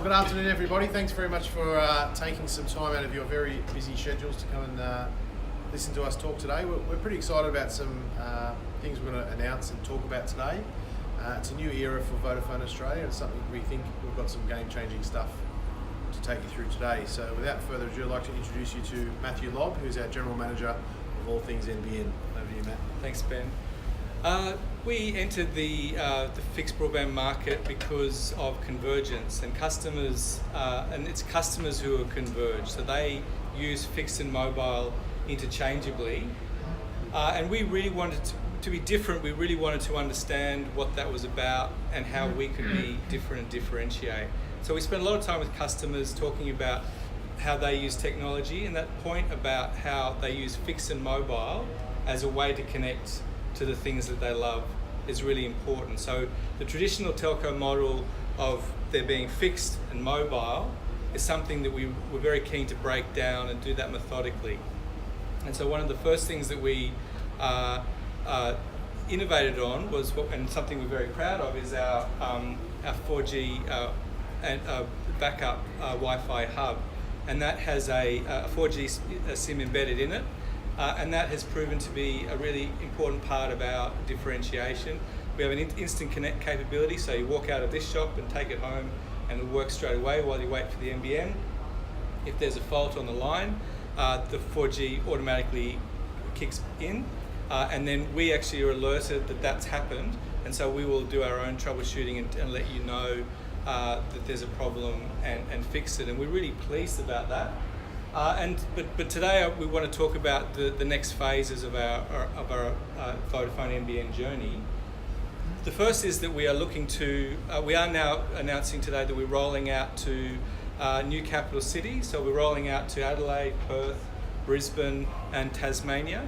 good afternoon, everybody. Thanks very much for taking some time out of your very busy schedules to come and listen to us talk today. We're pretty excited about some things we're going to announce and talk about today. It's a new era for Vodafone Australia. It's something we think we've got some game-changing stuff to take you through today. So without further ado, I'd like to introduce you to Matthew Lobb, who's our General Manager of all things NBN. Over to you, Matt. Thanks, Ben. We entered the fixed broadband market because of convergence, and customers, and it's customers who are converged. So they use fixed and mobile interchangeably, and we really wanted to be different. We really wanted to understand what that was about and how we could be different and differentiate. So we spent a lot of time with customers talking about how they use technology, and that point about how they use fixed and mobile as a way to connect to the things that they love is really important. So the traditional telco model of there being fixed and mobile is something that we were very keen to break down and do that methodically. And so one of the first things that we innovated on was, and something we're very proud of, is our 4G and backup Wi-Fi hub, and that has a 4G SIM embedded in it. And that has proven to be a really important part of our differentiation. We have an instant connect capability, so you walk out of this shop and take it home and it'll work straight away while you wait for the NBN. If there's a fault on the line, the 4G automatically kicks in, and then we actually are alerted that that's happened, and so we will do our own troubleshooting and let you know that there's a problem and fix it, and we're really pleased about that. But today we want to talk about the next phases of our Vodafone NBN journey. The first is that we are now announcing today that we're rolling out to new capital cities. So we're rolling out to Adelaide, Perth, Brisbane and Tasmania.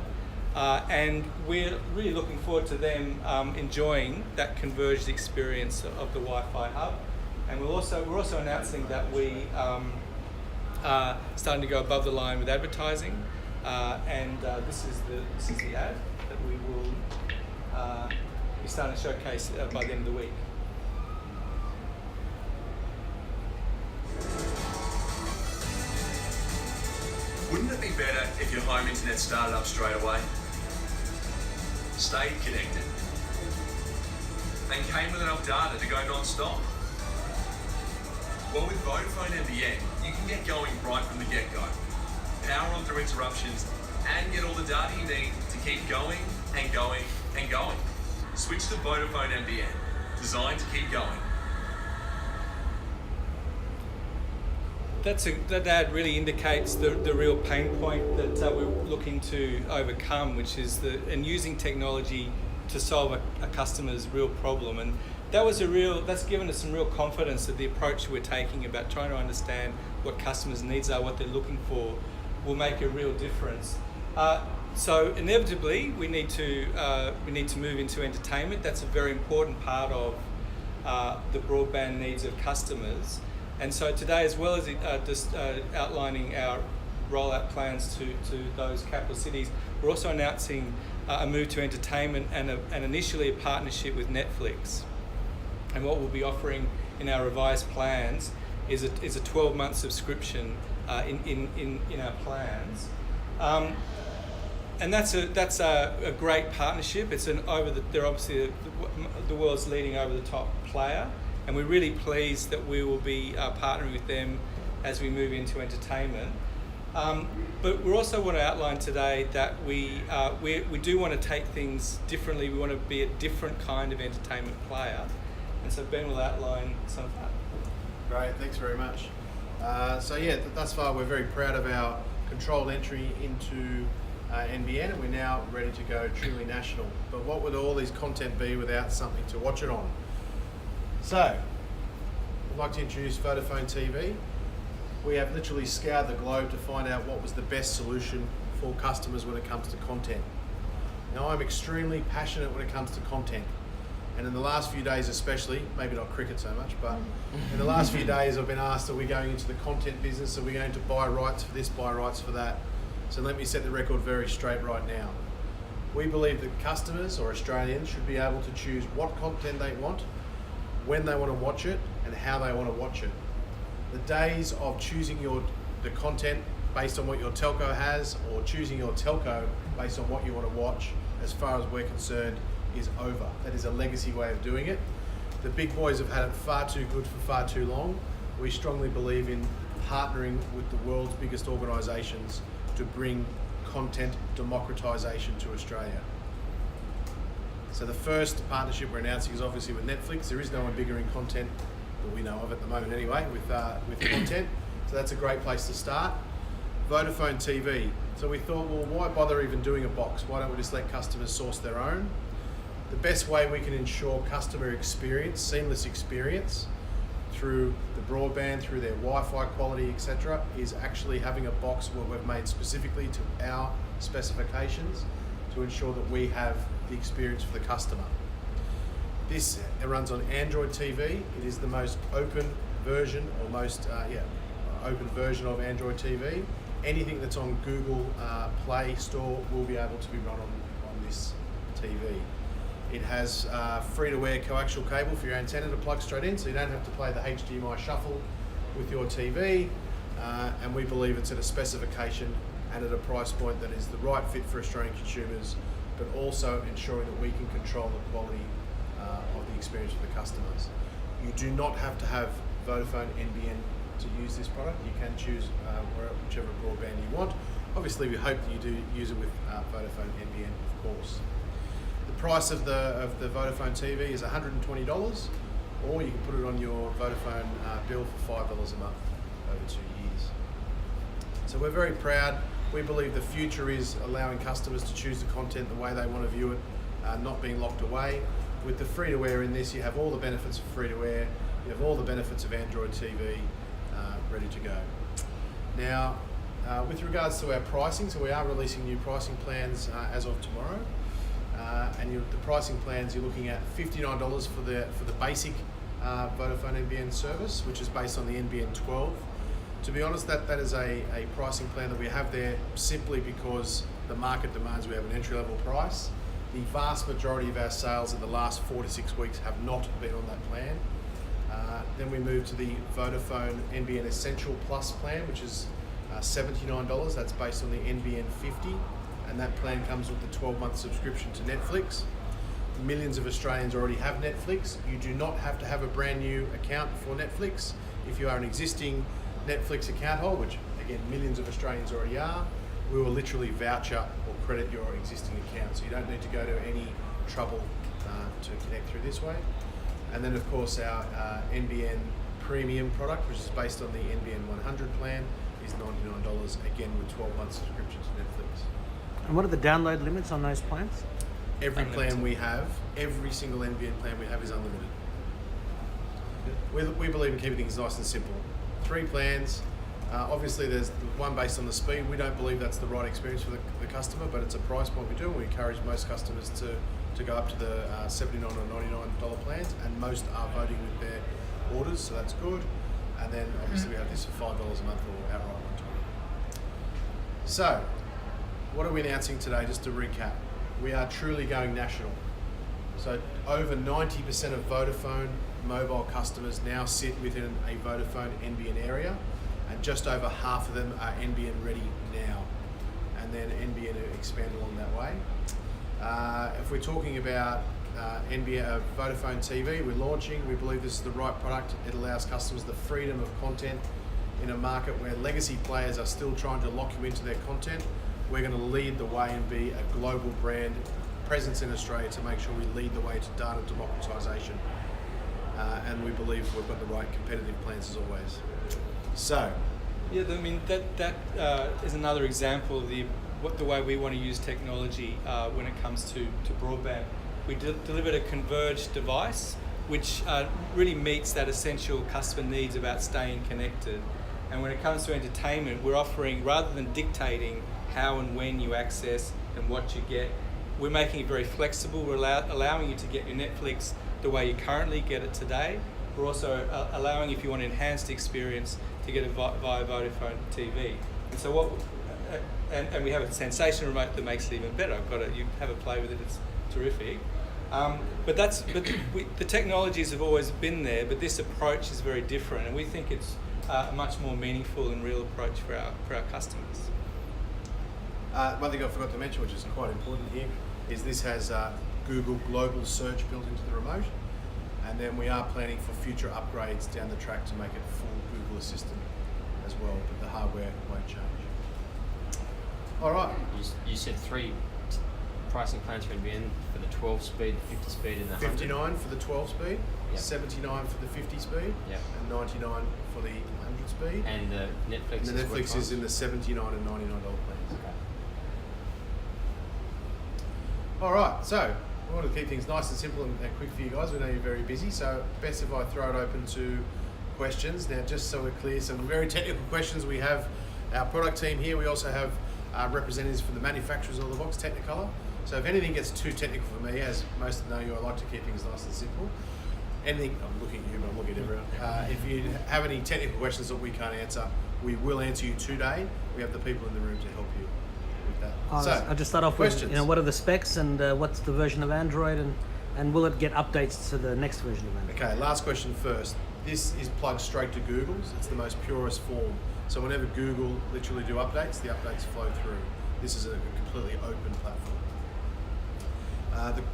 And we're really looking forward to them enjoying that converged experience of the Wi-Fi hub. And we're also announcing that we starting to go above the line with advertising, and this is the ad that we will be starting to showcase by the end of the week. Wouldn't it be better if your home internet started up straight away, stayed connected, and came with enough data to go non-stop? Well, with Vodafone NBN, you can get going right from the get-go. Power on through interruptions and get all the data you need to keep going and going and going. Switch to Vodafone NBN, designed to keep going. That ad really indicates the real pain point that we're looking to overcome, which is using technology to solve a customer's real problem. And that's given us some real confidence that the approach we're taking about trying to understand what customers' needs are, what they're looking for, will make a real difference. So inevitably, we need to move into entertainment. That's a very important part of the broadband needs of customers. And so today, as well as outlining our rollout plans to those capital cities, we're also announcing a move to entertainment and initially a partnership with Netflix. And what we'll be offering in our revised plans is a 12-month subscription in our plans, and that's a great partnership. They're obviously the world's leading over-the-top player, and we're really pleased that we will be partnering with them as we move into entertainment. But we also want to outline today that we do want to take things differently. We want to be a different kind of entertainment player. And so Ben will outline some of that. Great, thanks very much. So yeah, thus far we're very proud of our controlled entry into NBN, and we're now ready to go truly national. But what would all this content be without something to watch it on? So, I'd like to introduce Vodafone TV. We have literally scoured the globe to find out what was the best solution for customers when it comes to content. Now, I'm extremely passionate when it comes to content. And in the last few days especially, maybe not cricket so much, but in the last few days I've been asked, are we going into the content business? Are we going to buy rights for this, buy rights for that? So let me set the record very straight right now. We believe that customers or Australians should be able to choose what content they want, when they want to watch it, and how they want to watch it. The days of choosing the content based on what your telco has, or choosing your telco based on what you want to watch, as far as we're concerned, is over. That is a legacy way of doing it. The big boys have had it far too good for far too long. We strongly believe in partnering with the world's biggest organisations to bring content democratisation to Australia. So the first partnership we're announcing is obviously with Netflix. There is no one bigger in content that we know of at the moment anyway, with content. So that's a great place to start. Vodafone TV. So we thought, well, why bother even doing a box? Why don't we just let customers source their own? The best way we can ensure customer experience, seamless experience, through the broadband, through their Wi-Fi quality, etc., is actually having a box where we've made specifically to our specifications to ensure that we have the experience for the customer. This runs on Android TV. It is the most open version, or most open version of Android TV. Anything that's on Google Play Store will be able to be run on this TV. It has free-to-air coaxial cable for your antenna to plug straight in, so you don't have to play the HDMI shuffle with your TV. And we believe it's at a specification and at a price point that is the right fit for Australian consumers, but also ensuring that we can control the quality of the experience for the customers. You do not have to have Vodafone NBN to use this product. You can choose whichever broadband you want. Obviously, we hope that you do use it with Vodafone NBN, of course. The price of the Vodafone TV is $120, or you can put it on your Vodafone bill for $5 a month over 2 years. So we're very proud. We believe the future is allowing customers to choose the content the way they want to view it, not being locked away. With the free-to-air in this, you have all the benefits of free-to-air, you have all the benefits of Android TV ready to go. Now, with regards to our pricing, so we are releasing new pricing plans as of tomorrow. The pricing plans, you're looking at $59 for the basic Vodafone NBN service, which is based on the NBN 12. To be honest, that is a pricing plan that we have there simply because the market demands we have an entry-level price. The vast majority of our sales in the last 4 to 6 weeks have not been on that plan. Then we move to the Vodafone NBN Essential Plus plan, which is $79. That's based on the NBN 50. And that plan comes with the 12-month subscription to Netflix. Millions of Australians already have Netflix. You do not have to have a brand new account for Netflix. If you are an existing Netflix account holder, which again millions of Australians already are, we will literally voucher or credit your existing account. So you don't need to go to any trouble to connect through this way. And then of course our NBN Premium product, which is based on the NBN 100 plan, is $99, again with 12-month subscription to Netflix. And what are the download limits on those plans? Every plan we have, every single NBN plan we have is unlimited. We believe in keeping things nice and simple. 3 plans. Obviously there's the one based on the speed. We don't believe that's the right experience for the customer, but it's a price point we do, and we encourage most customers to go up to the $79 or $99 plans, and most are voting with their orders, so that's good. And then obviously we have this for $5 a month or outright $120. So, what are we announcing today? Just to recap, we are truly going national. So over 90% of Vodafone mobile customers now sit within a Vodafone NBN area, and just over half of them are NBN ready now, and then NBN will expand along that way. If we're talking about Vodafone TV, we're launching. We believe this is the right product. It allows customers the freedom of content in a market where legacy players are still trying to lock you into their content. We're going to lead the way and be a global brand presence in Australia to make sure we lead the way to data democratisation. And we believe we've got the right competitive plans as always. So, yeah, I mean that is another example of the way we want to use technology when it comes to broadband. We delivered a converged device which really meets that essential customer needs about staying connected. And when it comes to entertainment, we're offering, rather than dictating how and when you access and what you get, we're making it very flexible. We're allowing you to get your Netflix the way you currently get it today. We're also allowing, if you want an enhanced experience, to get it via Vodafone TV. And so and we have a sensation remote that makes it even better. You have a play with it. It's terrific. But the technologies have always been there, but this approach is very different, and we think it's a much more meaningful and real approach for our customers. One thing I forgot to mention, which is quite important here, is this has Google Global Search built into the remote, and then we are planning for future upgrades down the track to make it full Google Assistant as well, but the hardware won't change. All right. You said three pricing plans for NBN for the 12 speed, 50 speed, and the 100. 59 for the 12 speed, Yep. 79 for the 50 speed, Yep. and 99 for the 100 speed. And the Netflix. And the is what Netflix is price? in the $79 and $99 plans. Okay. All right, so we want to keep things nice and simple and quick for you guys. We know you're very busy, so best if I throw it open to questions. Now, just so we're clear, some very technical questions. We have our product team here. We also have representatives from the manufacturers of the box, Technicolor. So if anything gets too technical for me, as most know you, I like to keep things nice and simple. Anything, I'm looking at you, but I'm looking at everyone. If you have any technical questions that we can't answer, we will answer you today. We have the people in the room to help you with that. I'll just start off questions. with, what are the specs and what's the version of Android, and will it get updates to the next version of Android? Okay, last question first. This is plugged straight to Google's. It's the most purest form. So whenever Google literally do updates, the updates flow through. This is a completely open platform.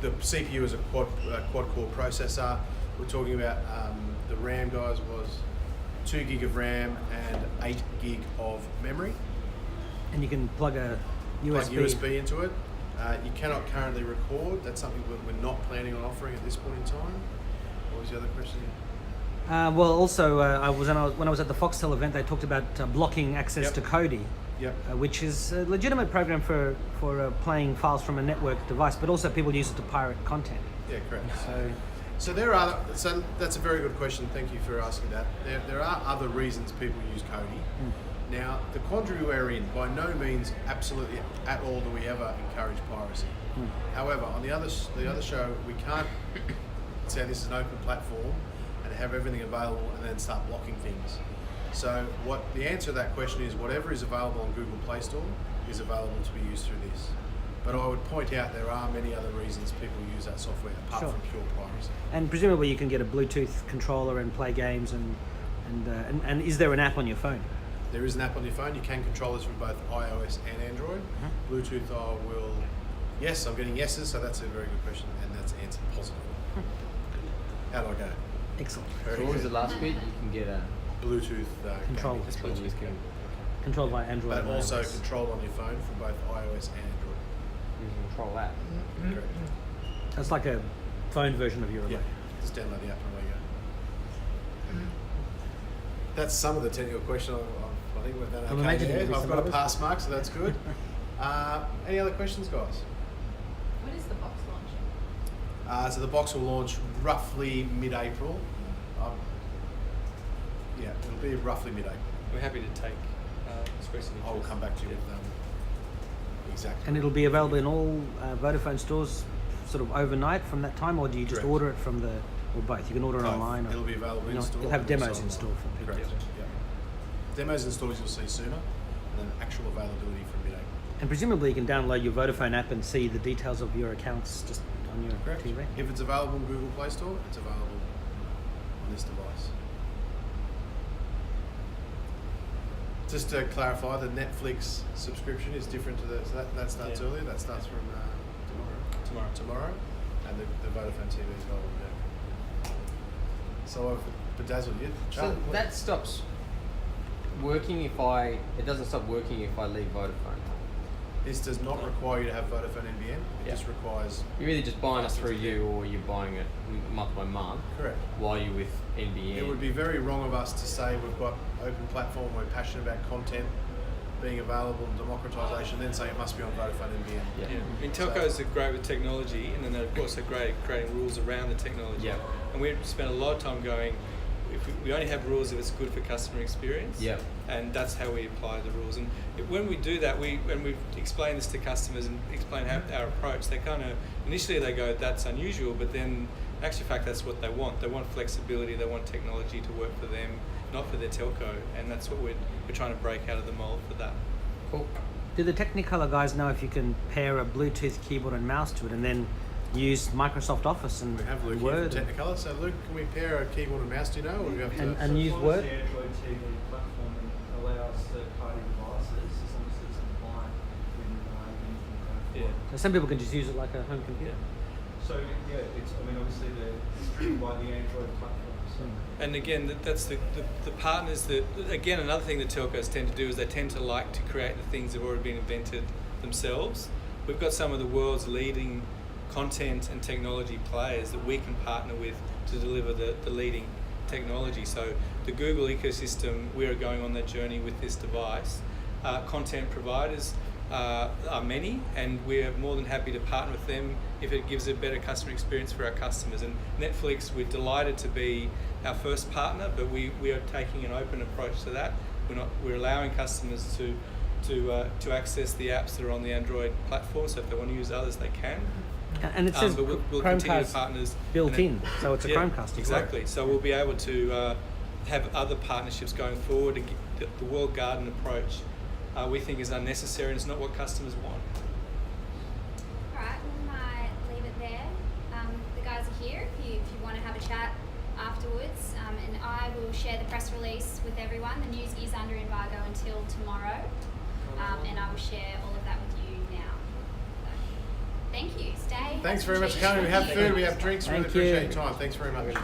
The CPU is a quad-core processor. We're talking about the RAM, guys, was 2 gig of RAM and 8 gig of memory. And you can plug a Plug USB. USB into it. You cannot currently record. That's something we're not planning on offering at this point in time. What was the other question? Well, also, when I was at the Foxtel event, they talked about blocking access Yep. to Kodi, Yep. which is a legitimate program for playing files from a network device, but also people use it to pirate content. Yeah, correct. So So that's a very good question. Thank you for asking that. There are other reasons people use Kodi. Now, the quandary we're in, by no means absolutely at all do we ever encourage piracy. However, on the other show, we can't say this is an open platform and have everything available and then start blocking things. So what the answer to that question is, whatever is available on Google Play Store is available to be used through this. But I would point out there are many other reasons people use that software apart Sure. from pure piracy. And presumably you can get a Bluetooth controller and play games, and is there an app on your phone? There is an app on your phone. You can control this from both iOS and Android. Bluetooth, yes, I'm getting yeses, so that's a very good question, and that's answered positively. How do I go? Excellent. So what was the last bit? You can get a Bluetooth Control. gaming. That's what you can Controlled by Android. But and also iOS. controlled on your phone from both iOS and Android. control that. Correct. That's like a phone version of your Yeah, remote. just download the app and away you go. That's some of the technical question. I think we've done I'm okay imagining there. there'll be I've some got a others. pass mark, so that's good. Any other questions, guys? When is the box launching? So the box will launch roughly mid-April. Yeah, it'll be roughly mid-April. We're happy to take express I will interest. come back to you with exactly. And it'll be available in all Vodafone stores sort of overnight from that time, or do you just Correct. order it from the, or both? You can order it Both. online. Or, It'll be available in store. You'll have and demos also in store online. for people. Correct. Yeah. Demos in stores you'll see sooner, and then actual availability from mid-April. And presumably you can download your Vodafone app and see the details of your accounts just on your Correct. TV. If it's available in Google Play Store, it's available on this device. Just to clarify, the Netflix subscription is different to so that starts earlier. That starts from tomorrow, and the Vodafone TV is available now. So I've bedazzled you. So Charlie, what- that stops working it doesn't stop working if I leave Vodafone. This does not require you to have Vodafone NBN. It Yeah. just requires. You're either just buying it through you or you're buying it month by month Correct. while you're with NBN. It would be very wrong of us to say we've got open platform, we're passionate about content being available and democratisation, then say it must be on Vodafone NBN. Yeah. Yeah. I mean, telcos are great with technology, and then they're also great at creating rules around the technology. Yeah. And we spend a lot of time going, if we only have rules if it's good for customer experience. Yeah. And that's how we apply the rules. And when we do that, when we explain this to customers and explain how our approach, they kind of, initially they go, that's unusual, but then in actual fact, that's what they want. They want flexibility, they want technology to work for them, not for their telco. And that's what we're trying to break out of the mold for that. Cool. Do the Technicolor guys know if you can pair a Bluetooth keyboard and mouse to it and then use Microsoft Office and We have Luke here Word from Technicolor. So Luke, can we pair a keyboard and mouse, do you know? Or do we have to... and use Word? The Android TV So some people can just use it like a home computer. So yeah, it's, I mean, obviously it's driven by the Android platform. So. And again, that's the partners that, again, another thing that telcos tend to do is they tend to like to create the things that have already been invented themselves. We've got some of the world's leading content and technology players that we can partner with to deliver the leading technology. So the Google ecosystem, we are going on that journey with this device. Content providers are many, and we're more than happy to partner with them if it gives a better customer experience for our customers. And Netflix, we're delighted to be our first partner, but we are taking an open approach to that. We're allowing customers to access the apps that are on the Android platform, so if they want to use others, they can. And it says but we'll continue to Chromecast partners built in, so it's a Yeah, Chromecast as well. exactly. So we'll be able to have other partnerships going forward. The walled garden approach we think is unnecessary, and it's not what customers want. Alright, we might leave it there. The guys are here if you want to have a chat afterwards, and I will share the press release with everyone. The news is under embargo until tomorrow, and I will share all of that with you now. So, thank you. Stay. Thanks very much for coming. We have food, we have drinks. Really Thank you. appreciate your time. Thanks very much.